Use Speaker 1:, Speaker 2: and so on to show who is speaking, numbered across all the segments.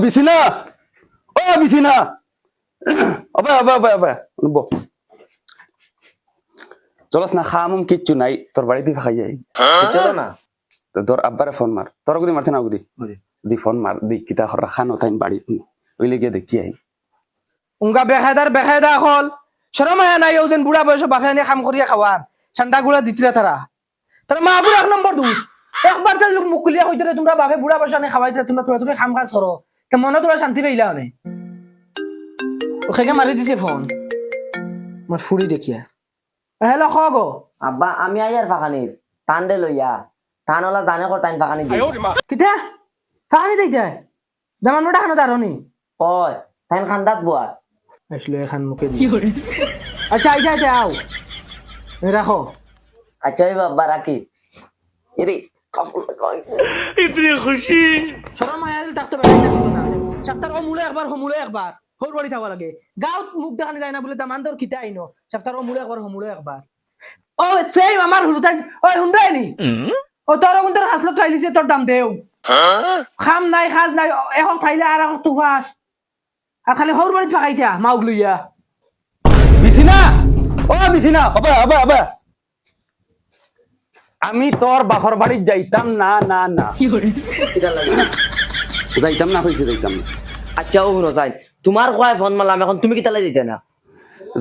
Speaker 1: বিছিনা ও বিছিনা অবে অবে অবে অবে বো চলস না খামুম কিচ্ছু নাই তোর বাড়িতে খাই যাই
Speaker 2: চলো না
Speaker 1: তো তোর আব্বারে ফোন মার তোর গুদি মারতে না গুদি দি ফোন মার দি কিতা খরা খানো তাই বাড়ি ওইলে গিয়ে দেখি আই
Speaker 3: উঙ্গা বেখায়দা হল শরম আয়া নাই ওজন বুড়া বয়স বাপে আনি কাম করিয়া খাওয়ার ঠান্ডা গুড়া দিতরা তারা মা বুড়া এক নম্বর দোষ একবার তার লোক মুকুলিয়া হইতে তোমরা বাপে বুড়া বয়স আনি খাওয়াইতে তোমরা তোরা তুমি কাম কাজ করো তা মনে তোরা শান্তি পাইলা অনে ওখানে মারি দিছে ফোন আমার ফুড়ি দেখিয়া হ্যালো খ গো
Speaker 2: আব্বা আমি আইয়ার ফাঁকানির টান দে লইয়া টান ওলা জানে কর টাইম ফাঁকানি দিয়ে
Speaker 3: কিতা ফানি যাইতে জামান মোটা খানো দারনি
Speaker 2: কয় টাইম খান্দাত বুয়া
Speaker 3: আসলে এখান মুখে কি করে আচ্ছা আইতে আও রাখো
Speaker 2: আচ্ছা ওই বাবা রাখি এরে কাপড় কয়
Speaker 3: শরম আয়া তাকতো বেড়াইতে পারবো না সপ্তাহ মূলে একবার হোর বাড়ি থাকা লাগে গাঁত মুখ দেখানি যায় না বলে তা মান তোর খিতে আইনো সপ্তাহ মূলে একবার ও সেই আমার হুরুতাই ওই হুন্ডাই নি ও তোর কোনটার হাসলত চাইলিছে তোর দাম দেও খাম নাই খাজ নাই এখন খাইলে আর এখন তুফাস আর খালি হোর বাড়ি থাকাইতা মাউগ লইয়া
Speaker 1: বিছিনা ও বিছিনা অবে অবে অবে আমি তোর বাপর বাড়ি যাইতাম না না না
Speaker 2: কিটা লাগে
Speaker 1: যাইতাম না হইছে যাইতাম না
Speaker 2: আচ্ছা ও শুনো চাই তোমার কয় ফোন মারলাম এখন তুমি কিটা লাগে যেতে না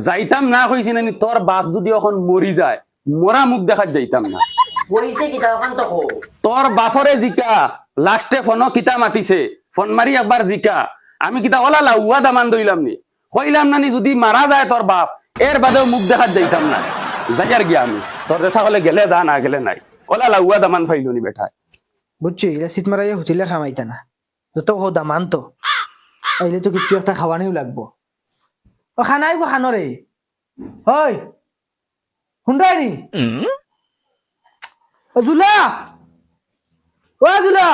Speaker 1: যাইতাম না কইছি না তোর বাপ যদি এখন মরি যায় মরা মুখ দেখাত যাইতাম না
Speaker 2: কইছে কিটা ওখান তো কো
Speaker 1: তোর বাপরে জিকা লাস্টে ফোন কিতা মাতিছে ফোন মারি একবার জিকা আমি কিতা ওলা লাউয়া দামান দইলাম নি কইলাম না নি যদি মারা যায় তোর বাপ এর বাদেও মুখ দেখাত যাইতাম না যাইয়ার গিয়া আমি তোর দেশা হলে গেলে যা না গেলে নাই ওলা লাউয়া দামান ফাইলো নি বেঠায়
Speaker 3: বুঝছি এরা সিট মারাইয়া হুচিলে খামাইতা না যত হো দামান তো আইলে তো কিছু একটা খাওয়ানিও লাগবো ও খানাই গো খানো রে হয় হুন্ডাই নি ও জুলা ও জুলা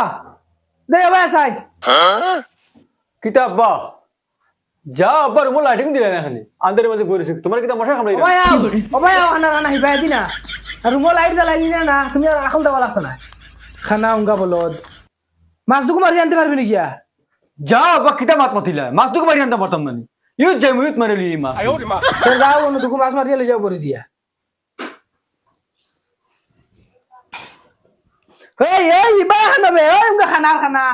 Speaker 3: দে আবার আসাই
Speaker 4: কিতাব বা যা আব্বা রুমে লাইটিং দিলে না খালি আন্দারের মধ্যে পড়েছে তোমার কিতাব মশা খামলাই
Speaker 3: ও ভাই খানা রানা হিবাই দিনা আর রুমো লাইট জ্বালাইলি না তুমি আর এখন দেওয়া লাগতো না খানা উঙ্গা বলদ মাছ দুকু মারি আনতে পারবি নাকি
Speaker 4: যা আব্বা কিতাব মাত মাতিলা মাছ দুকে বাড়ি আনতে পারতাম না ইউজ যাই মুইত মারে লিয়ে মা
Speaker 3: তোর যাও অন্য দুকু মাছ মারিয়া লই যাও বলে দিয়া এই ইবা খানা বে ওই উঙ্গা খানা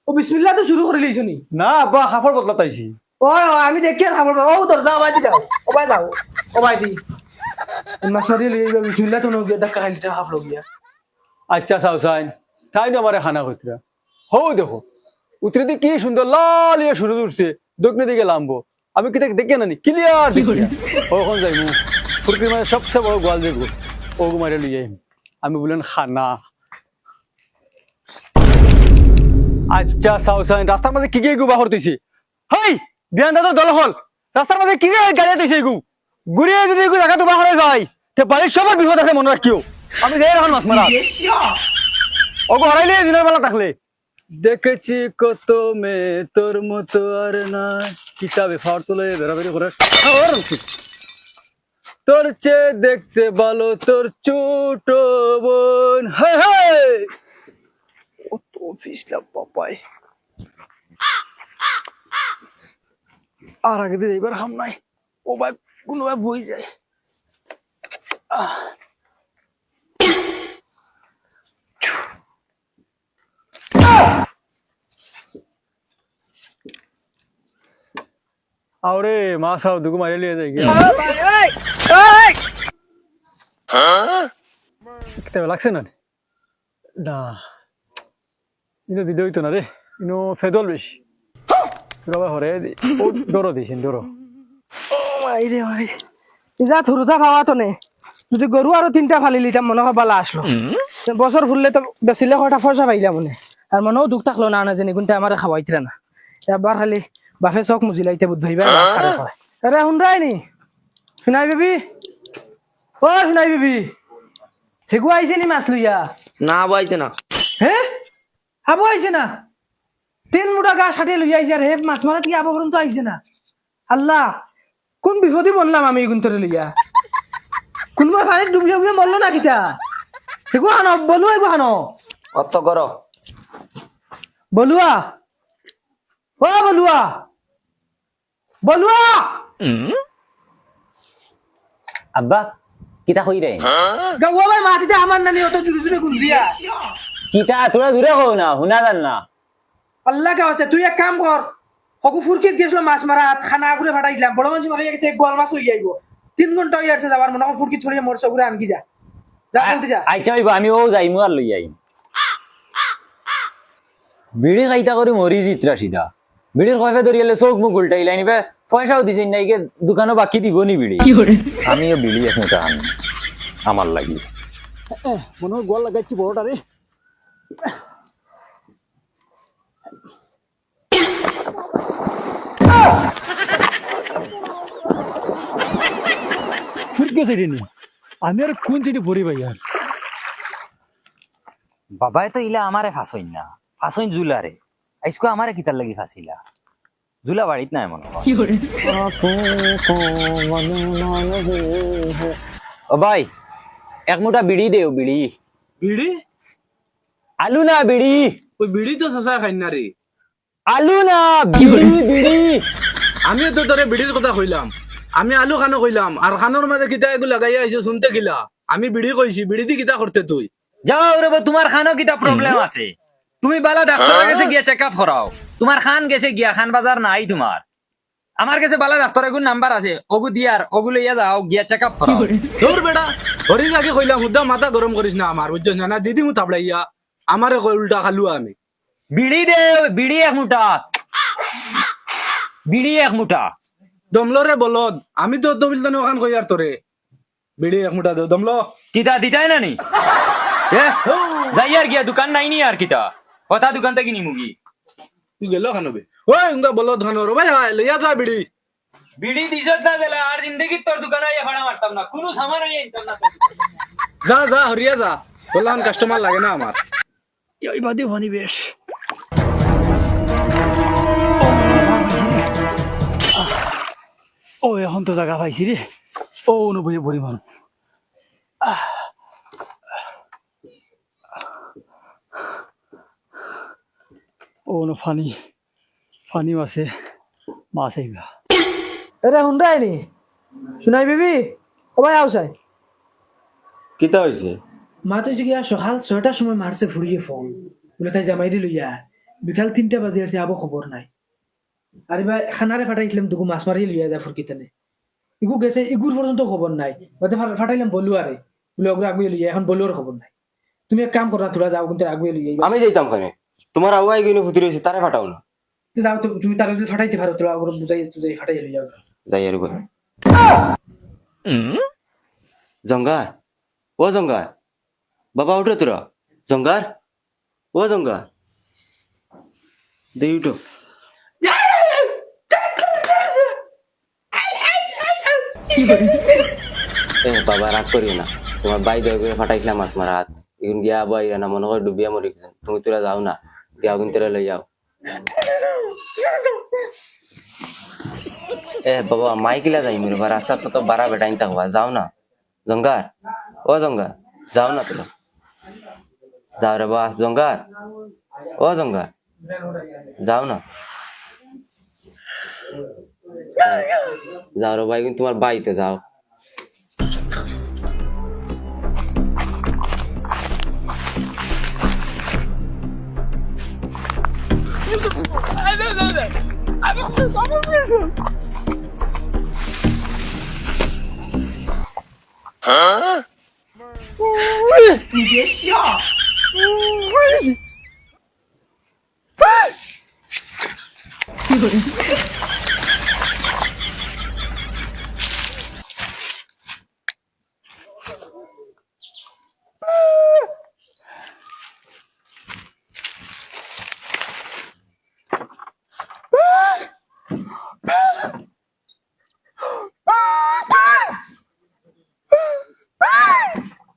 Speaker 3: ও বিসমিল্লাহ তো শুরু করে লইছনি
Speaker 4: না আব্বা খাফর বদলাতাইছি
Speaker 3: ও আমি দেখি আর খাবার ও তোর যাও বাজি যাও ও ভাই যাও ও ভাই দি মাছ মারিয়া লই যাও বিসমিল্লাহ তো নগে ডাক্কা খাইতে হাফ লগিয়া
Speaker 4: আচ্ছা সাউসাইন তাই না আমারে খানা কইতরা হো দেখো উত্তরে দিকে কি সুন্দর লাল ইয়ে শুরু উঠছে দক্ষিণে দিকে লাম্বো আমি কিতা দেখে নানি ক্লিয়ার দেখি ওখন যাইমু ফুরকির মানে সবচেয়ে বড় গোয়াল দেখবো ও মারে লই যাইম আমি বলেন খানা আচ্ছা সাউসাইন রাস্তার মধ্যে কি গু বাহর দিছি হাই বিয়ান দাদা দল হল রাস্তার মধ্যে কি গাড়ি দিছে গু ঘুরিয়ে যদি গু জায়গা তো বাহরে যাই তে বাড়ির সবার বিপদ আছে মনে রাখিও আমি যাই এখন মাছ মারা ওগো হারাইলে দিনের বেলা থাকলে দেখেছি কত মেয়ে তোর মতো আর না কিতাবে ফার তুলে বেরাবেরি করে তোর চেয়ে দেখতে ভালো তোর ছোট বোন কত ফিসলা বাপাই আর আগে দিয়ে এবার হাম নাই ও ভাই কোনো ভাই বই যায় আরে মাছ আও দুগু মারি লিয়ে যাই কেমন লাগছে না না ইনো দিতে হইতো না রে ইনো ফেদল বেশি রবা হরে ও ডরো দিছেন ডরো
Speaker 3: ভাই রে ভাই ইজা থুরুতা পাওয়া তো নে যদি গরু আরো 3টা ফালি লিতাম মনে হয় বালা আসলো বছর ফুললে তো বেচিলে কয়টা পয়সা পাইলাম মনে আর মনেও দুঃখ থাকলো না না জানি কোনটা আমার খাওয়াইতরা না এবার খালি বাপে চক মুজিলাইতে বুধ ভাইবা আরে শুনরাই নি শুনাই বেবি ও শুনাই বেবি ঠিকু আইছে নি মাছ লইয়া
Speaker 2: না বইছে না
Speaker 3: হে আবু আইছে না 3 মুঠা গা সাটে লইয়া আইছে আর হে মাছ মারা কি আবু পর্যন্ত আইছে না আল্লাহ কোন বিপদে বললাম আমি গুন্তরে লইয়া কোনবা পানি ডুবিয়া ডুবিয়া মরলো না কিতা ঠিকু হানো বলুয়া এগো হানো
Speaker 2: অত করো
Speaker 3: বলুয়া ও বলুয়া বলুয়া
Speaker 2: আব্বা কিতা কই রে
Speaker 3: গাওয়া ভাই মাটিতে আমার নানি অত জুড়ে জুড়ে গুল দিয়া
Speaker 2: কিতা তোরা দূরে কও না শুনা যান না
Speaker 3: আল্লাহ কে আছে তুই এক কাম কর হকু ফুরকিত গেছিল মাছ মারা খানা আগুরে ফাটাইলাম বড় মানুষ মারা গেছে গোয়াল মাছ হয়ে যাইব 3 ঘন্টা হয়ে আসছে যাবার মনে হয় ফুরকি ছড়িয়ে মরছ ঘুরে আনকি যা যা জলদি যা
Speaker 2: আচ্ছা হইব আমি ও যাইমু আর লই আইম বিড়ি খাইতা করে মরি জিত্রা সিধা বিড়ির কয়ফে ধরিয়ালে চোখ মুখ উল্টাইলাই নিবে পয়সাও দিছেন নাইকে দোকানও বাকি দিব নি বিড়ি আমিও বিড়ি এখন চাহান আমার লাগি
Speaker 4: মনে হয় গোয়াল লাগাইছি বড়টা রে ফুটকে সেদিন আমি আর কোন চিঠি পড়ি ভাই আর
Speaker 2: বাবাই তো ইলা আমারে ফাঁসইন না ফাঁসইন জুলারে আইসকো আমারে কিতার লাগি ফাঁসিলা জুলা বাড়িত নাই মনে হয় ও ভাই এক মুঠা বিড়ি দেও বিড়ি
Speaker 1: বিড়ি
Speaker 2: আলু না বিড়ি
Speaker 1: ওই বিড়ি তো সসা খাই না রে
Speaker 2: আলু না বিড়ি বিড়ি
Speaker 1: আমিও তো তোরে বিড়ির কথা কইলাম আমি আলু খানো কইলাম আর খানোর মাঝে কিতা এগুলো লাগাইয়া আইছো শুনতে গিলা আমি বিড়ি কইছি বিড়ি দি কিতা করতে তুই
Speaker 2: যাও রে বা, তোমার খানো কিতা প্রবলেম আছে তুমি বালা ডাক্তারের কাছে গিয়া চেক আপ করাও তোমার খান গেছে গিয়া খান বাজার নাই তোমার আমার কাছে বালা ডাক্তারের গুণ নাম্বার আছে ওগু দিয়ার ওগু লইয়া যাও গিয়া চেক আপ করাও
Speaker 1: তোর বেটা হরি আগে কইলাম হুদা মাথা গরম করিস না আমার বুঝছ না দিদি মু থাপড়াইয়া আমারে কই উল্টা খালু আমি
Speaker 2: বিড়ি দে বিড়ি এক মুঠা বিড়ি এক মুঠা
Speaker 1: দমলরে বলদ আমি তো তবিল তো ওখান কই আর তোরে বিড়ি এক মুঠা দেও দমলো
Speaker 2: কিতা দিতাই না নি যাই আর গিয়া দোকান নাই নি আর কিতা কথা দোকান থেকে নি মুগি
Speaker 1: তুই গেল খানবে ওই উঙ্গা বলদ খানো রে ভাই লইয়া যা বিড়ি
Speaker 2: বিড়ি দিছত না দিলা আর জিন্দগি তোর দোকানে আইয়া ভাড়া মারতাম না কোনো সামান আইয়া আনতাম না
Speaker 1: যা যা হরিয়া যা বললাম কাস্টমার লাগে না আমার
Speaker 4: এই বাদে ভানি বেশ ও এখন তো জায়গা পাইছি রে ও অনুভূতি পরিমাণ ও নো ফানি ফানিও আছে মাছ আইবা
Speaker 3: এরে হুন্ডাই নি শুনাই বিবি ও ভাই আও চাই
Speaker 1: কিতা হইছে
Speaker 3: মা তো গিয়া সকাল 6টার সময় মারছে ফুরিয়ে ফোন বলে তাই জামাই দি লইয়া বিকাল 3টা বাজে আছে আবো খবর নাই আরে ভাই খানারে ফাটাইছিলাম দুগু মাছ মারি লইয়া যা ফুরকিতেনে ইগু গেছে ইগুর পর্যন্ত খবর নাই বাদে ফাটাইলাম বলু আরে বলে ওগুলো আগুয়ে লইয়া এখন বলুর খবর নাই তুমি এক কাম করো না তোরা যাও কিন্তু আগুয়ে লইয়া
Speaker 5: আমি যাইতাম কানে তোমার আওয়াই গইনে ফুটি রইছে তারে ফাটাও না
Speaker 3: যাও তো তুমি তারা যদি ফাটাইতে পারো তোরা ওগুলো বুঝাই তুই ফাটাই লইয়া
Speaker 5: যাই আর কই জঙ্গার ও জঙ্গার বাবা উঠো তোরা জঙ্গার ও জঙ্গার দেই উঠো এ বাবা রাগ করিও না তোমার বাই দয় করে ফাটাইছিলাম মাছ মারা হাত এখন গিয়া আবার না মনে করে ডুবিয়া মরে গেছেন তুমি তোরা যাও না গিয়া আগুন তোরা লই যাও এ বাবা মাইকিলা যাই মরে বা রাস্তা তো বাড়া বেটাইন থাকবা যাও না জঙ্গার ও জঙ্গার যাও না তোরা যাও রে বা জঙ্গার ও জঙ্গার যাও না যাও রে ভাই কিন্তু তোমার বাড়িতে যাও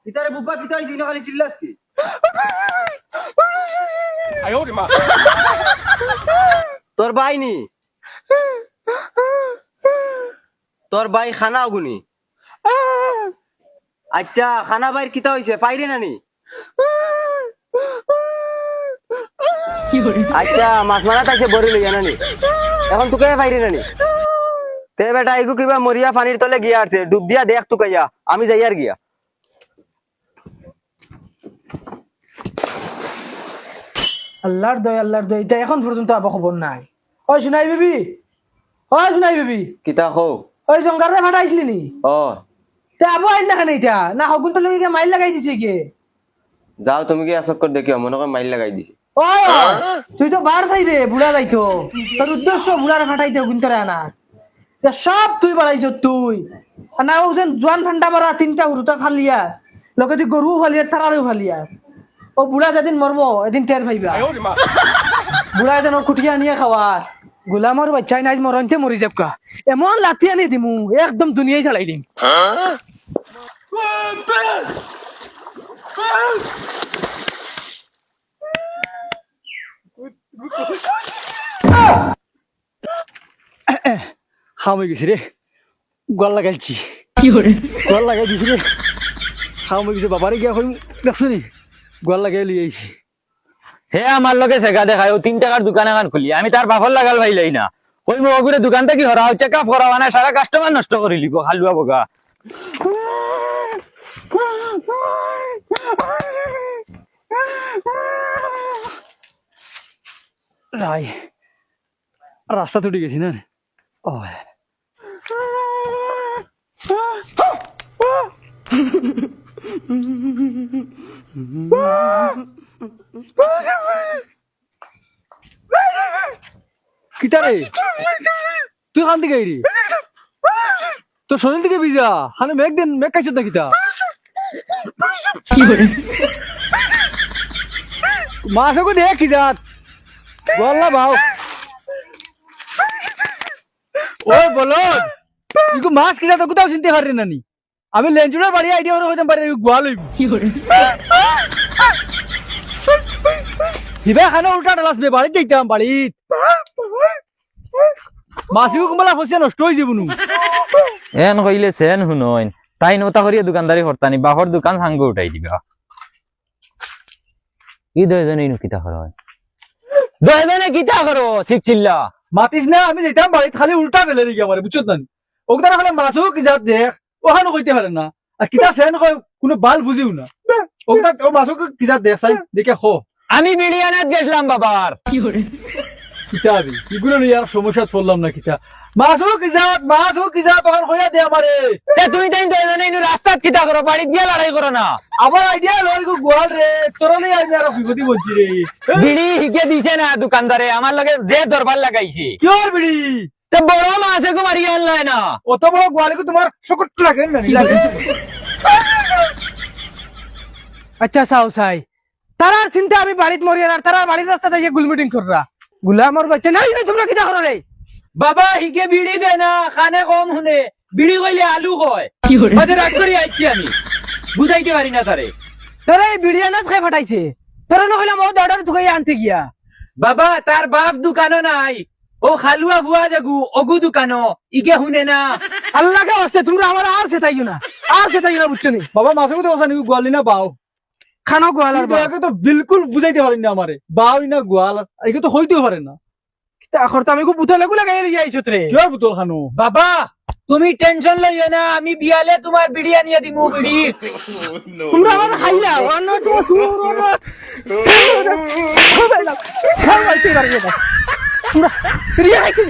Speaker 1: কিতারে বুব্বা কিতা হইছে না খালি চিল্লাস কি
Speaker 5: তোর ভাই নি তোর ভাই খানা আগুনি আচ্ছা খানা বাইর কিতা হইছে পাইরে নানি আচ্ছা মাছ মারা তাইছে বড়ি লইয়া নানি এখন তোকে বাইরে নানি তে বেটা এগু কিবা মরিয়া পানির তলে গিয়া আছে ডুব দিয়া দেখ তো কাইয়া আমি যাই আর গিয়া
Speaker 3: আল্লাহর দয় এটা এখন পর্যন্ত আবার খবর নাই। ওই শুনাই বিবি, ওই শুনাই বিবি,
Speaker 5: কিতা হো
Speaker 3: ওই জঙ্গারে ফাটাইছিলি নি?
Speaker 5: ও
Speaker 3: তে আবু আইন না কেন এটা না হগুন তো লগে মাইল লাগাই দিছে কে?
Speaker 5: যাও তুমি কি আসক করে দেখিও মনে করে মাইল লাগাই দিছে
Speaker 3: ওই তুই তো বার চাই রে বুড়া যাইতো তোর উদ্দেশ্য বুড়ারে ফাটাইতে হগুন তোরে আনা সব তুই বাড়াইছ তুই না ও যেন জোয়ান ফান্ডা মারা তিনটা উরুতা ফালিয়া লগে তুই গরু ফালিয়া তারারেও ফালিয়া ও বুড়া যেদিন মরবো এদিন টের পাইবা বুড়া যেন খুটিয়া নিয়ে খাওয়ার গোলামর বাচ্চাই নাই মরনতে মরি যাবকা এমন লাথি আনি দিমু একদম দুনিয়ায় চালাই দিম
Speaker 4: খাম হয়ে গেছি রে গোয়াল লাগাইছি গোয়াল লাগাই দিছি রে খাম হয়ে গেছে বাবারে গিয়া কই দেখছো নি গোয়াল লাগাই লিয়ে আইছি
Speaker 2: হে আমার লগে সেগা দেখায় ও 3 টাকার দোকান এখন খুলি আমি তার বাপর লাগাল ভাইলাই না ওই মগুরে দোকান থেকে হরাও চেকআপ করাও না সারা কাস্টমার নষ্ট করে লিব হালুয়া বগা
Speaker 4: যাই রাস্তা তুটি গেছি না ও কিতা রে তুই খান থেকে রে তোর শরীর থেকে ভিজা হানে মেঘ দিন মেঘ খাইছ না কিতা মাছকে দেখ কি যাত বললা ভাও ও বলো ইকু মাছ কি যাত কোথাও চিনতে পারি না নি আমি লেঞ্জুরের বাড়ি আইডিয়া করে হইতাম পারি গোয়াল হইব হিবা খানে উল্টা ডালাসবে বাড়ি যাইতাম বাড়িত মাছকে কুমলা ফসিয়া নষ্ট হয়ে যাবো
Speaker 2: এন কইলে সেন হুনইন তাই নতা করিয়া দোকানদারি হরতানি বাপর দোকান সাঙ্গ উঠাই দিবা ই দয়জনে ইনু কিতা করো দয়জনে কিতা করো শিখছিল্লা
Speaker 4: মাতিস না আমি যাইতাম বাড়িত খালি উল্টা ডালে রেখে আমার বুঝছো না ওখানে খালি মাছও কি যাত দেখ ওখানে কইতে পারে না আর কিতা সেন কয় কোনো বাল বুঝিও না ওখানে ও মাছও কি যাত দেখ চাই দেখে খো
Speaker 2: আমি বিড়িয়ানাত গেছিলাম বাবার
Speaker 4: কিতা আবি এগুলো নিয়ে আর সমস্যা পড়লাম না কিতা মাছও কি যাত ওখানে কইয়া দে আমারে
Speaker 2: তুমি তাই দয়জনে ইনু রাস্তাত কিতা করো বাড়িত গিয়া লড়াই করো না
Speaker 4: আবার আইডিয়া লয় গো গোয়াল রে তোরা নেই আমি আর বিপদী বলছি রে
Speaker 2: বিড়ি হিকে দিছে না দোকানদারে আমার লগে যে দরবার লাগাইছে
Speaker 4: কিওর বিড়ি
Speaker 2: তে বড় মাছে কো মারি আনলাই না
Speaker 4: অত বড় গোয়ালিকে তোমার সকট লাগে না
Speaker 3: আচ্ছা চাও চাই তারার চিন্তা আমি বাড়িত মরি আর তারার বাড়ির রাস্তা থেকে গুলমিটিং কররা গুলামর বাচ্চা নাই তোমরা কিতা করো রে
Speaker 2: বাবা হিকে বিড়ি দে না খানে কম শুনে বিড়ি কইলে আলু হয় ওদের রাগ করি আইছি আমি বুঝাইতে পারি না তারে
Speaker 3: তোরা এই বিড়িয়ানাত খাই ফাটাইছে তোরা নহলে আমার অর্ডার তুই আনতে গিয়া
Speaker 2: বাবা তার বাপ দোকানও নাই ও খালুয়া বুয়া জাগু অগু দোকানো ইকে শুনে না
Speaker 3: আল্লাহকে আসছে তোমরা আমার আর সেটাইও না বুঝছো নি
Speaker 4: বাবা মাছকে তো ওখানে গোয়ালি না বাও
Speaker 3: খানো গোয়ালার
Speaker 4: বাবাকে তো বিলকুল বুঝাইতে পারেন না আমারে বাউই না গোয়াল একে তো হইতেও পারে না
Speaker 3: এখন তো আমি খুব বুতলে গুলা গাইলে গিয়ে আইছো রে
Speaker 4: কিয় বুতল খানো
Speaker 2: বাবা তুমি টেনশন লইও না আমি বিয়ালে তোমার বিড়ি আনিয়ে দিমু বিড়ি
Speaker 3: তোমরা আমার খাইলা অন্য তোমার সুর খাইলা খাইতে পারি না তোমরা বিড়ি খাইতে